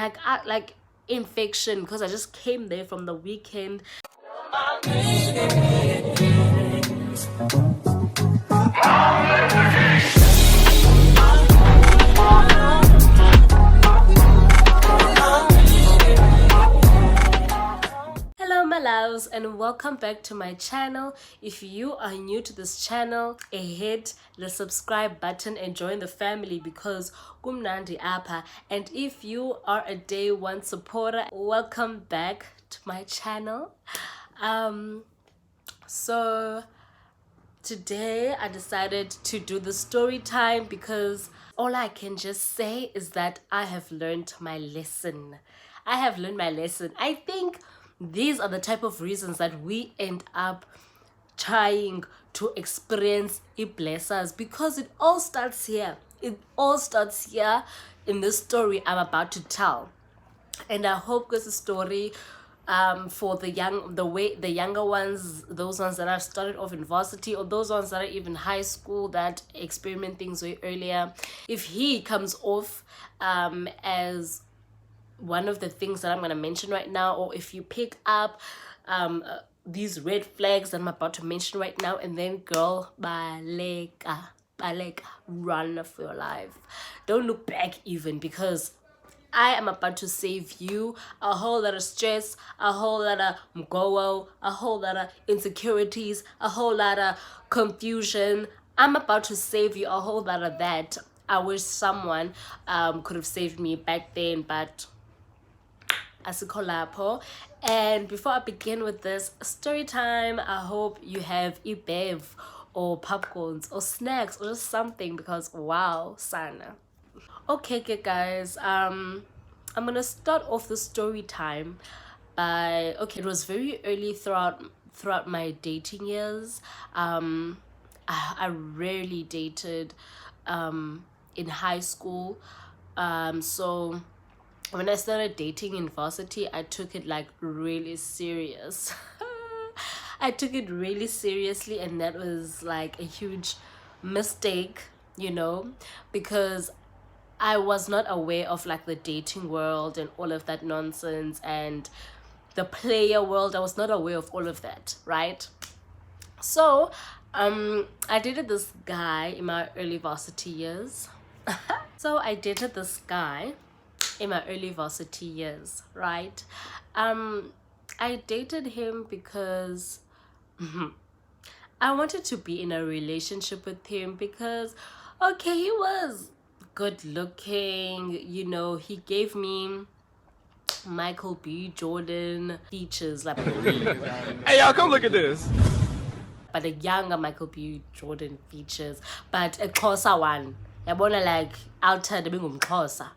like infection, because I just came there from the weekend. Hello my loves, and welcome back to my channel. If you are new to this channel, hit the subscribe button and join the family because kumnandi apha. And if you are a day one supporter, welcome back to my channel. So today I decided to do the story time because all I can just say is that I have learned my lesson. I think these are the type of reasons that we end up trying to experience blessings, because it all starts here. It all starts here in this story I'm about to tell. And I hope this is a story for the younger ones, those ones that have started off in varsity, or those ones that are even high school that experiment things way earlier. If he comes off as one of the things that I'm going to mention right now, or if you pick up these red flags that I'm about to mention right now, and then girl, baleka, run for your life. Don't look back even, because I am about to save you a whole lot of stress, a whole lot of mgowo, a whole lot of insecurities, a whole lot of confusion. I'm about to save you a whole lot of that. I wish someone could have saved me back then, but asikho lapho. And before I begin with this story time, I hope you have bev or popcorns or snacks or just something, because wow, sana. Okay guys, I'm gonna start off the story time by, okay, it was very early throughout my dating years. I rarely dated in high school. So when I started dating in varsity, I took it like really serious. I took it really seriously, and that was like a huge mistake, because I was not aware of like the dating world and all of that nonsense, and the player world. I was not aware of all of that, right? So I dated this guy in my early varsity years. Right? I dated him because I wanted to be in a relationship with him, because okay, he was good looking, he gave me Michael B. Jordan features, like Hey y'all, come look at this. but a younger Michael B. Jordan features, but a Xhosa one. Yabona, like altered Xhosa.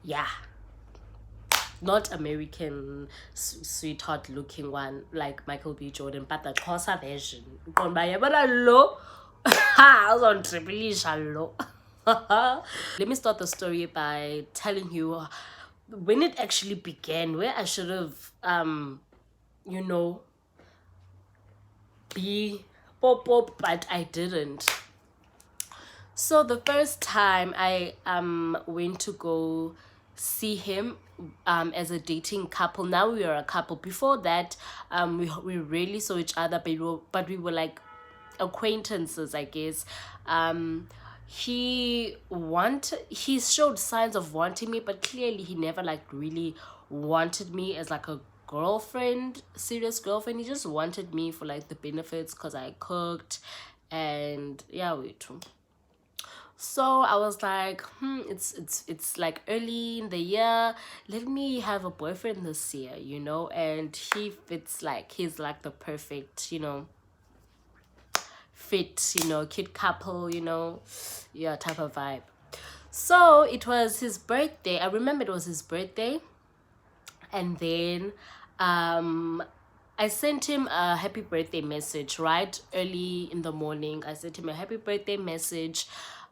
Yeah. Not American sweetheart looking one like Michael B. Jordan, but the Xhosa version. I was on triple. Let me start the story by telling you when it actually began, where I should have be pop, but I didn't. So the first time I went to go see him as a dating couple. Now we are a couple. Before that, we rarely saw each other, but we were like acquaintances, I guess. He showed signs of wanting me, but clearly he never like really wanted me as like a girlfriend, serious girlfriend. He just wanted me for like the benefits, because I cooked, and yeah, we too. So I was like, it's like early in the year, let me have a boyfriend this year, and he fits, like he's like the perfect, fit, cute couple, yeah, type of vibe. So it was his birthday. I remember it was his birthday, and then I sent him a happy birthday message right early in the morning. I sent him a happy birthday message.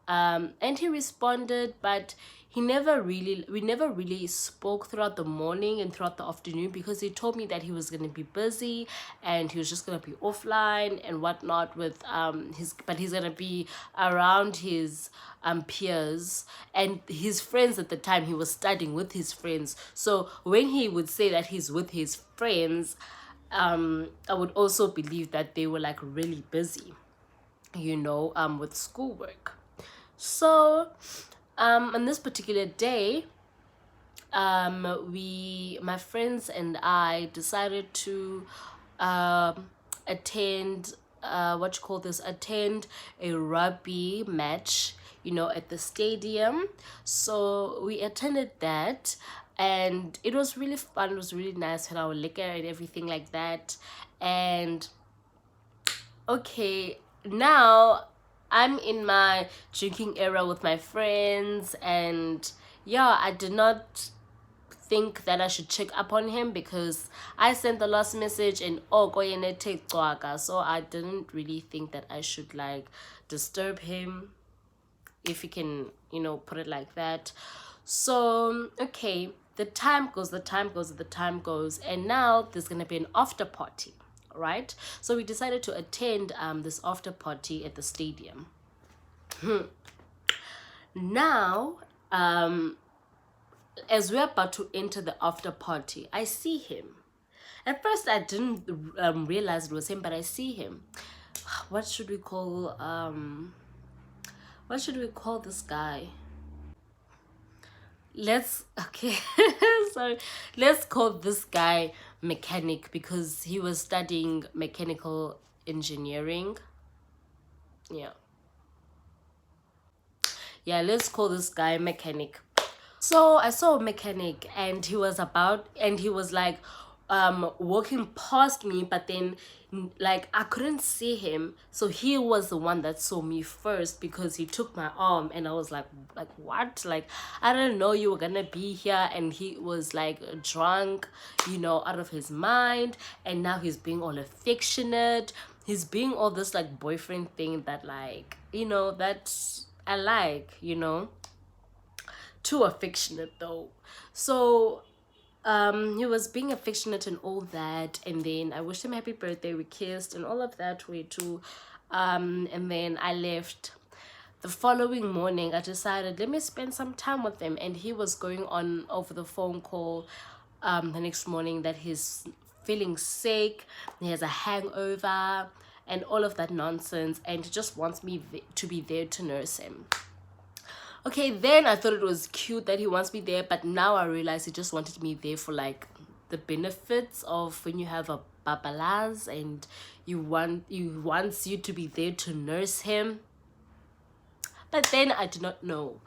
And he responded, but we never really spoke throughout the morning and throughout the afternoon, because he told me that he was going to be busy and he was just going to be offline and whatnot with but he's going to be around his peers and his friends. At the time he was studying with his friends, so when he would say that he's with his friends, I would also believe that they were like really busy, with schoolwork. So, on this particular day, my friends and I decided to attend, attend a rugby match, at the stadium. So we attended that, and it was really fun. It was really nice. Had our liquor and everything like that. And okay, now I'm in my drinking era with my friends, and yeah, I did not think that I should check up on him because I sent the last message and so I didn't really think that I should like disturb him, if you can, put it like that. So okay, the time goes, and now there's gonna be an after party, right? So we decided to attend this after party at the stadium. Now, as we're about to enter the after party, I see him. At first I didn't realize it was him, but I see him. What should we call this guy? Sorry, let's call this guy mechanic, because he was studying mechanical engineering. Yeah, let's call this guy mechanic. So I saw a mechanic, and he was like walking past me, but then like I couldn't see him, so he was the one that saw me first, because he took my arm, and I was like what, like I didn't know you were gonna be here. And he was like drunk, out of his mind, and now he's being all affectionate. He's being all this like boyfriend thing that like that I like, too affectionate though. So he was being affectionate and all that, and then I wished him happy birthday, we kissed and all of that way too. And then I left. The following morning I decided, let me spend some time with him, and he was going on over the phone call the next morning that he's feeling sick, he has a hangover and all of that nonsense, and he just wants me to be there to nurse him. Okay, then I thought it was cute that he wants me there, but now I realize he just wanted me there for like the benefits of when you have a babalaz and he wants you to be there to nurse him. But then I did not know.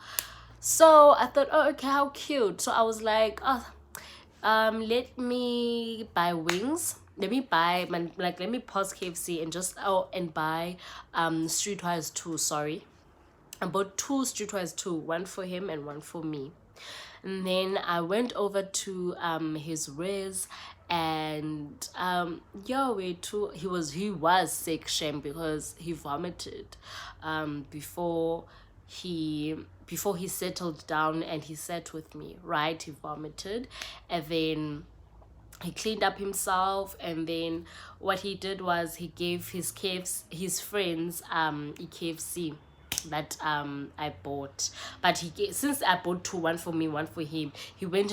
So I thought, oh, okay, how cute. So I was like, oh, let me buy wings. Let me pause KFC and just buy Streetwise 2, sorry. I bought 2 Streetwise 2, one for him and one for me. And then I went over to his res, and he was sick, shame, because he vomited before he settled down and he sat with me, right? He vomited, and then he cleaned up himself, and then what he did was he gave his friends KFC that I bought. But since I bought 2, one for me, one for him, he went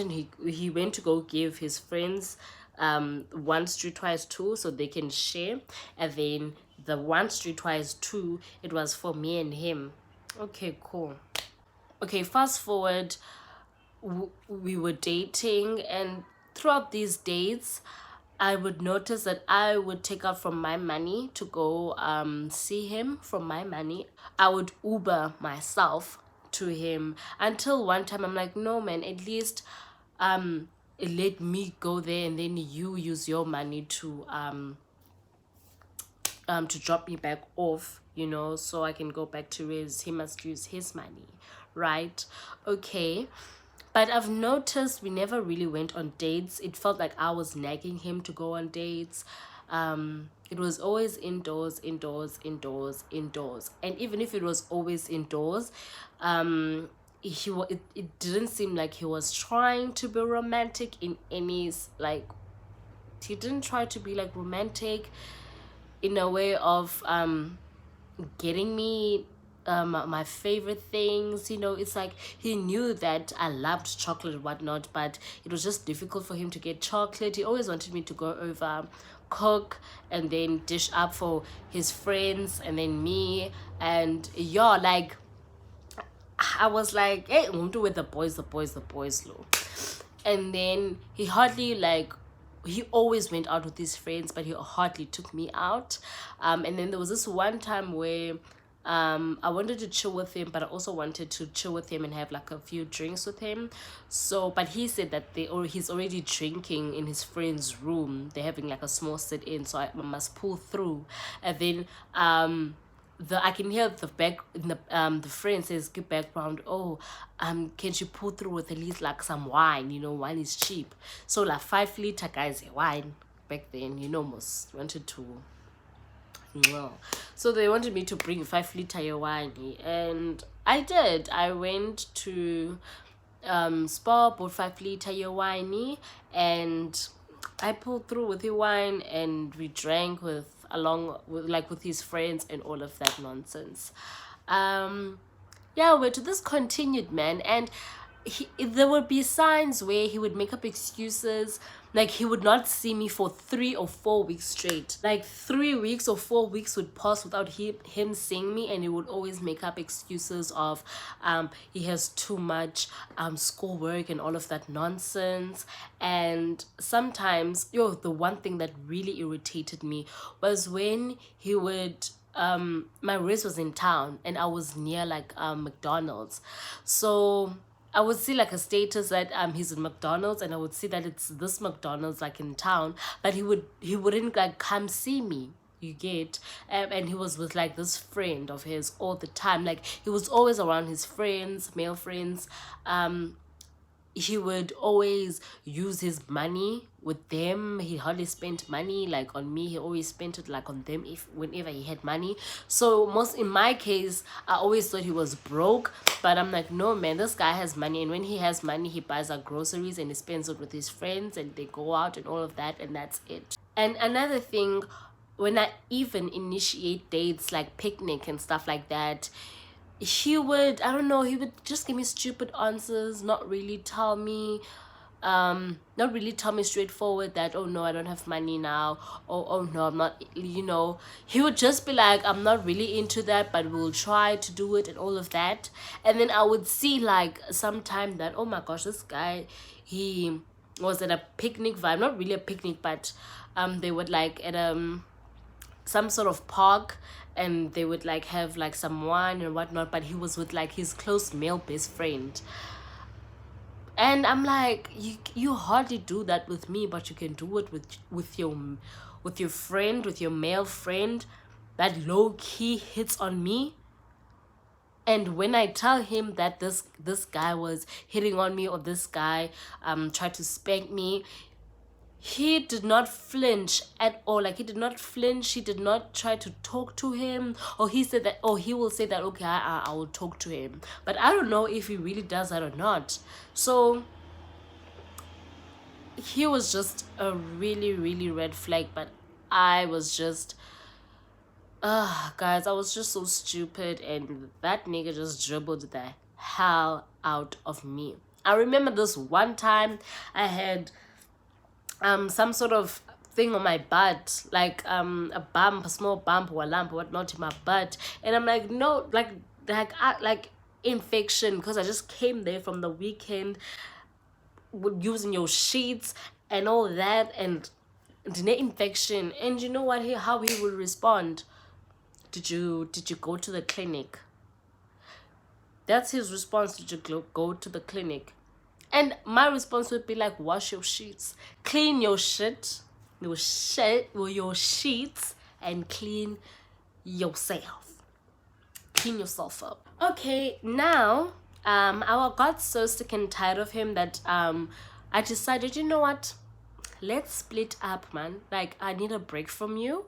to go give his friends one Streetwise 2 so they can share, and then the one Streetwise 2, it was for me and him. Okay, cool. Okay, fast forward, we were dating, and throughout these dates I would notice that I would take out from my money to go see him. From my money I would Uber myself to him, until one time I'm like, no man, at least let me go there, and then you use your money to drop me back off, so I can go back to he must use his money, right? Okay. But I've noticed we never really went on dates. It felt like I was nagging him to go on dates. it was always indoors, indoors, indoors, indoors. And even if it was always indoors, it didn't seem like he was trying to be romantic in any, like, he didn't try to be like romantic in a way of getting me my favorite things. It's like he knew that I loved chocolate and whatnot, but it was just difficult for him to get chocolate. He always wanted me to go over, cook, and then dish up for his friends and then me. And yeah, like, I was like, hey, I'm do with the boys, Lo. And then he always went out with his friends, but he hardly took me out. And then there was this one time where I wanted to chill with him, but I also wanted to chill with him and have like a few drinks with him. So, but he said that he's already drinking in his friend's room. They're having like a small sit-in, so I must pull through. And then I can hear the friend says, "Good background. Oh, can you pull through with at least like some wine? Wine is cheap. So like 5 liter guys wine back then. Most wanted to." Well, so they wanted me to bring 5 liter wine, and I did. I went to Spar, bought 5 liter wine, and I pulled through with the wine, and we drank with his friends and all of that nonsense. Yeah, where to this continued, man. And there would be signs where he would make up excuses, like he would not see me for 3 or 4 weeks straight. Like 3 weeks or 4 weeks would pass without him seeing me, and he would always make up excuses of he has too much schoolwork and all of that nonsense. And sometimes, the one thing that really irritated me was when he would my race was in town and I was near like McDonald's. So I would see like a status that he's at McDonald's, and I would see that it's this McDonald's like in town, but he wouldn't like come see me. You get. And he was with like this friend of his all the time. Like he was always around his friends, male friends. He would always use his money with them. He hardly spent money like on me. He always spent it like on them whenever he had money. So most in my case, I always thought he was broke, but I'm like, no man, this guy has money, and when he has money, he buys our groceries and he spends it with his friends, and they go out and all of that, and that's it. And another thing, when I even initiate dates like picnic and stuff like that, he would just give me stupid answers, not really tell me straightforward that, oh no, I don't have money now, or oh no, I'm not, he would just be like, I'm not really into that, but we'll try to do it and all of that. And then I would see like sometime that, oh my gosh, this guy, he was at a picnic vibe, not really a picnic, but they would like at some sort of park, and they would like have like some wine and whatnot, but he was with like his close male best friend. And I'm like, you hardly do that with me, but you can do it with your friend, with your male friend that low key hits on me. And when I tell him that this guy was hitting on me, or this guy tried to spank me, he did not flinch at all. Like he did not flinch. He did not try to talk to him, or he said that, or he will say that, okay, I will talk to him, but I don't know if he really does that or not. So he was just a really, really red flag. But I was just guys, I was just so stupid, and that nigga just dribbled the hell out of me. I remember this one time I had some sort of thing on my butt, like a small bump or a lump or whatnot in my butt, and I'm like, no, like infection, because I just came there from the weekend with using your sheets and all that, and the infection. And you know what? How he would respond? Did you go to the clinic? That's his response. Did you go to the clinic? And my response would be like, wash your sheets, clean your sheets, and clean yourself. Clean yourself up. Okay, now I got so sick and tired of him that I decided, you know what? let's split up, man. Like, I need a break from you.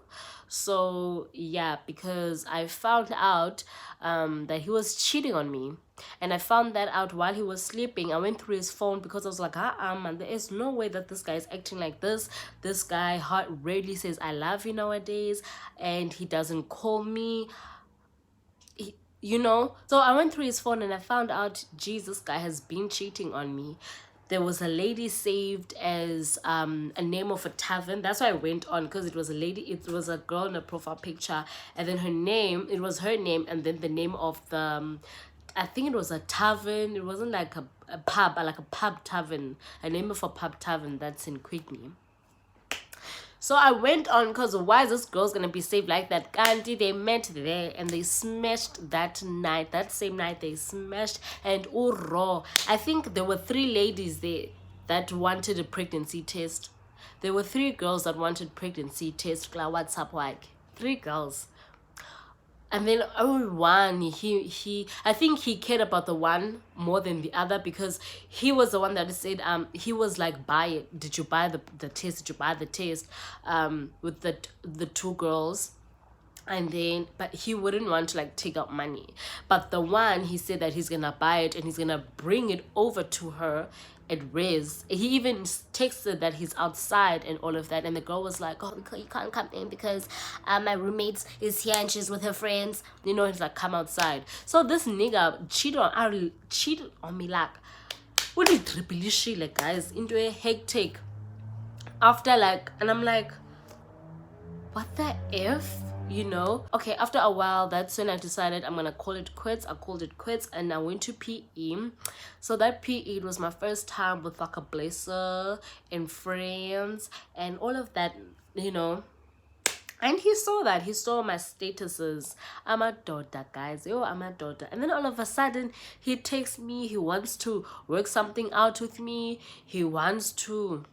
So yeah, because I found out that he was cheating on me, and I found that out while he was sleeping. I went through his phone because I was like, man, there is no way that this guy is acting like this. This guy rarely says I love you nowadays, and he doesn't call me, you know. So I went through his phone and I found out, Jesus, guy has been cheating on me. There was a lady saved as a name of a tavern. That's why I went on, because it was a lady, it was a girl in a profile picture, and then her name, it was her name, and then the name of the I think it was a tavern. It wasn't like a pub, but like a pub tavern, a name of a pub tavern that's in Quickney. So I went on, because why is this girl's gonna be saved like that? Gandhi, they met there and they smashed that night. That same night they smashed, and raw. I think there were 3 ladies there that wanted a pregnancy test. There were 3 girls that wanted pregnancy test. What's up, like 3 girls. And then one, he I think he cared about the one more than the other, because he was the one that said he was like, buy it. Did you buy the test? Did you buy the test? With the 2 girls. And then, but he wouldn't want to like take out money. But the one, he said that he's gonna buy it and he's gonna bring it over to her at Riz. He even texted that he's outside and all of that, and the girl was like, oh, you can't come in because my roommate is here and she's with her friends, you know. He's like, come outside. So this nigga cheated on me, like, what did triple shit, like, guys, into a hectic after, like, and I'm like, what the F, you know? Okay, after a while, that's when I decided I'm gonna call it quits. I called it quits and I went to PE. So that PE, it was my first time with like a blazer and friends and all of that, you know. And he saw that. He saw my statuses. I'm a daughter, guys. Yo, I'm a daughter. And then all of a sudden, he takes me. He wants to work something out with me. He wants to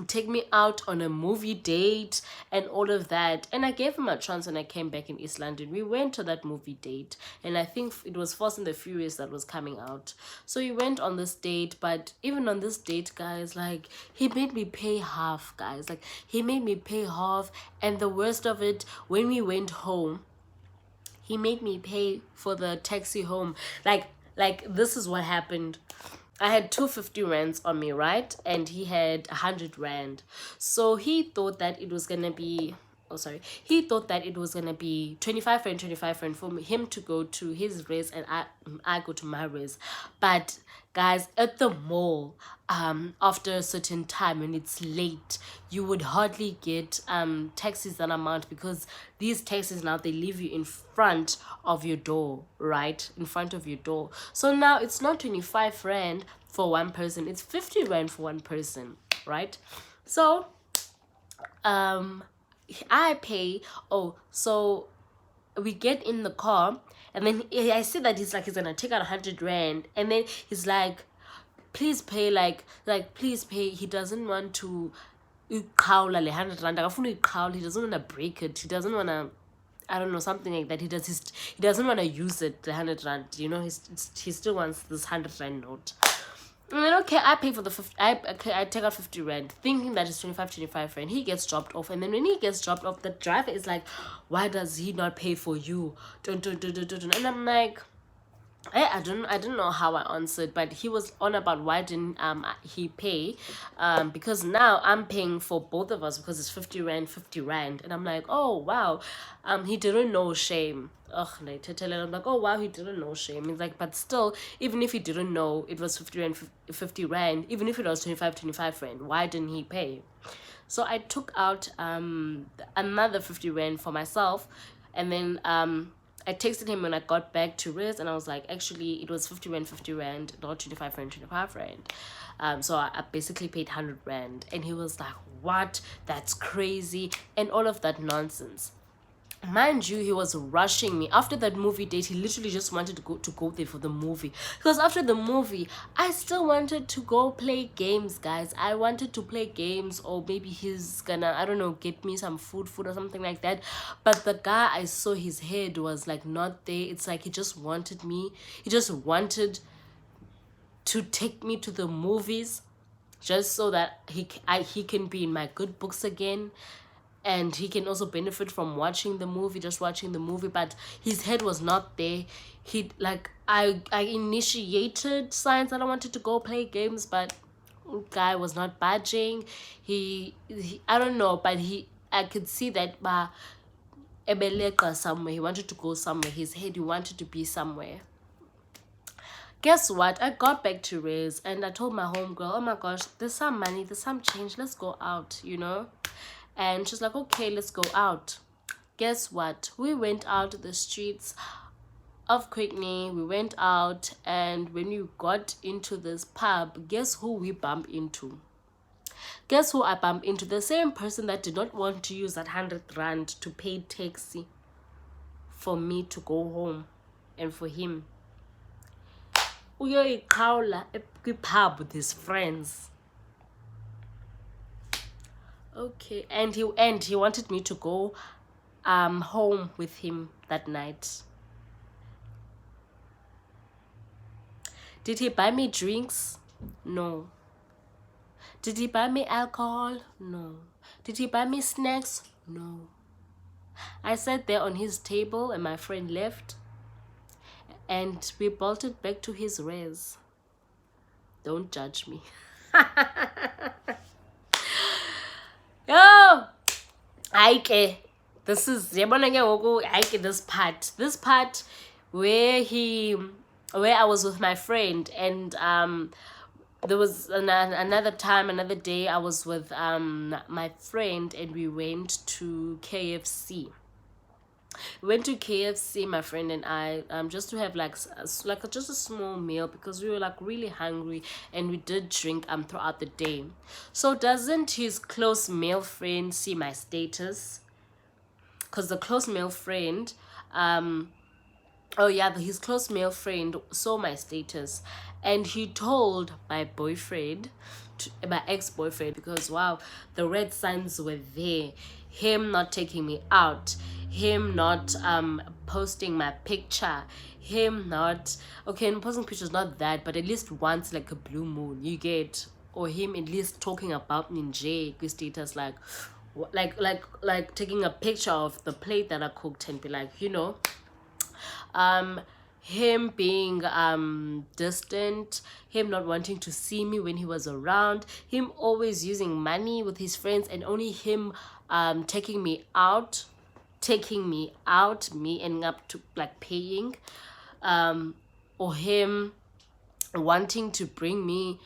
take me out on a movie date and all of that. And I gave him a chance when I came back in East London. We went to that movie date, and I think it was Fast and the Furious that was coming out. So we went on this date, but even on this date, guys, like, he made me pay half, guys. Like, he made me pay half. And the worst of it, when we went home, he made me pay for the taxi home. Like this is what happened. I had 250 rands on me, right? And he had 100 rand. So he thought that it was gonna be, he thought that it was gonna be 25 rand for him to go to his res and I go to my res. But guys, at the mall, after a certain time when it's late, you would hardly get taxis that amount, because these taxis now, they leave you in front of your door, right? In front of your door. So now it's not 25 rand for one person, it's 50 rand for one person, right? So I pay. So we get in the car, and then I see that he's gonna take out 100 rand, and then he's like, please pay, like please pay. He doesn't want to le 100 rand. He doesn't want to break it. He doesn't want to, I don't know, something like that. He doesn't want to use it, the 100 rand, you know. He still wants this 100 rand note. And then, okay, I pay for the 50. I take out 50 rand, thinking that it's 25 rand. He gets dropped off, and then when he gets dropped off, the driver is like, why does he not pay for you? And I'm like, I don't know how I answered, but he was on about why didn't he pay, because now I'm paying for both of us, because it's 50 rand, and I'm like, oh wow, he didn't know shame. I'm like, oh wow, he didn't know shame. He's like, but still, even if he didn't know it was 50 rand, even if it was 25 rand, why didn't he pay? So I took out another 50 rand for myself, and then I texted him when I got back to Riz, and I was like, actually, it was 50 rand, not 25 rand. So I basically paid 100 rand. And he was like, what? That's crazy. And all of that nonsense. Mind you, he was rushing me. After that movie date, he literally just wanted to go there for the movie. Because after the movie, I still wanted to go play games, guys. I wanted to play games, or maybe he's gonna, I don't know, get me some food or something like that. But the guy, I saw his head was like not there. It's like he just wanted me. He just wanted to take me to the movies. just so that he can be in my good books again, and he can also benefit from watching the movie, just watching the movie. But his head was not there. He like I initiated signs that I wanted to go play games, but guy was not budging. He I don't know, but I could see that ebeleqa somewhere. He wanted to go somewhere. His head, he wanted to be somewhere. Guess what? I got back to Riz and I told my homegirl, oh my gosh, there's some money, there's some change, let's go out, you know? And she's like, okay, let's go out. Guess what? We went out to the streets of Quickney. We went out, and when we got into this pub, guess who we bumped into? Guess who I bumped into? The same person that did not want to use that 100 rand to pay taxi for me to go home, and for him uyoyiqhawula kwipub with his friends. Okay, and he wanted me to go home with him that night. Did he buy me drinks? No. Did he buy me alcohol? No. Did he buy me snacks? No. I sat there on his table and my friend left, and we bolted back to his res. Don't judge me. Oh, this is this part where I was with my friend, and there was another day I was with my friend, and we went to KFC. We went to KFC, my friend and I, just to have just a small meal, because we were like really hungry, and we did drink throughout the day. So doesn't his close male friend see my status? Because the close male friend, his close male friend saw my status, and he told my boyfriend, my ex-boyfriend, because wow, the red signs were there. Him not taking me out, him not posting my picture, him not posting pictures, not that, but at least once, like a blue moon, you get, or him at least talking about me in status, like taking a picture of the plate that I cooked and be like, you know, him being distant, him not wanting to see me when he was around, him always using money with his friends, and only him taking me out, me ending up to like paying, or him wanting to bring me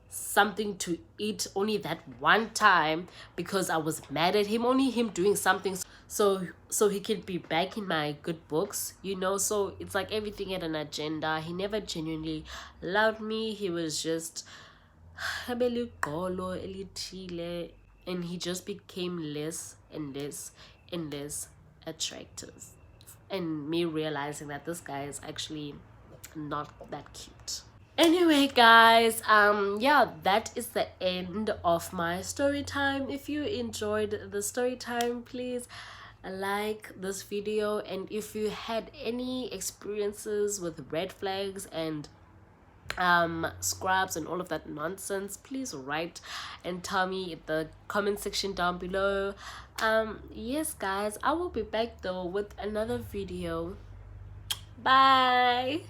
something to eat only that one time because I was mad at him, only him doing something so he could be back in my good books, you know. So it's like everything had an agenda. He never genuinely loved me. He was just and he just became less and less and less attractive, and me realizing that this guy is actually not that cute. Anyway guys, that is the end of my story time. If you enjoyed the story time, please like this video, and if you had any experiences with red flags and scrubs and all of that nonsense, please write and tell me in the comment section down below. Yes guys, I will be back though with another video. Bye.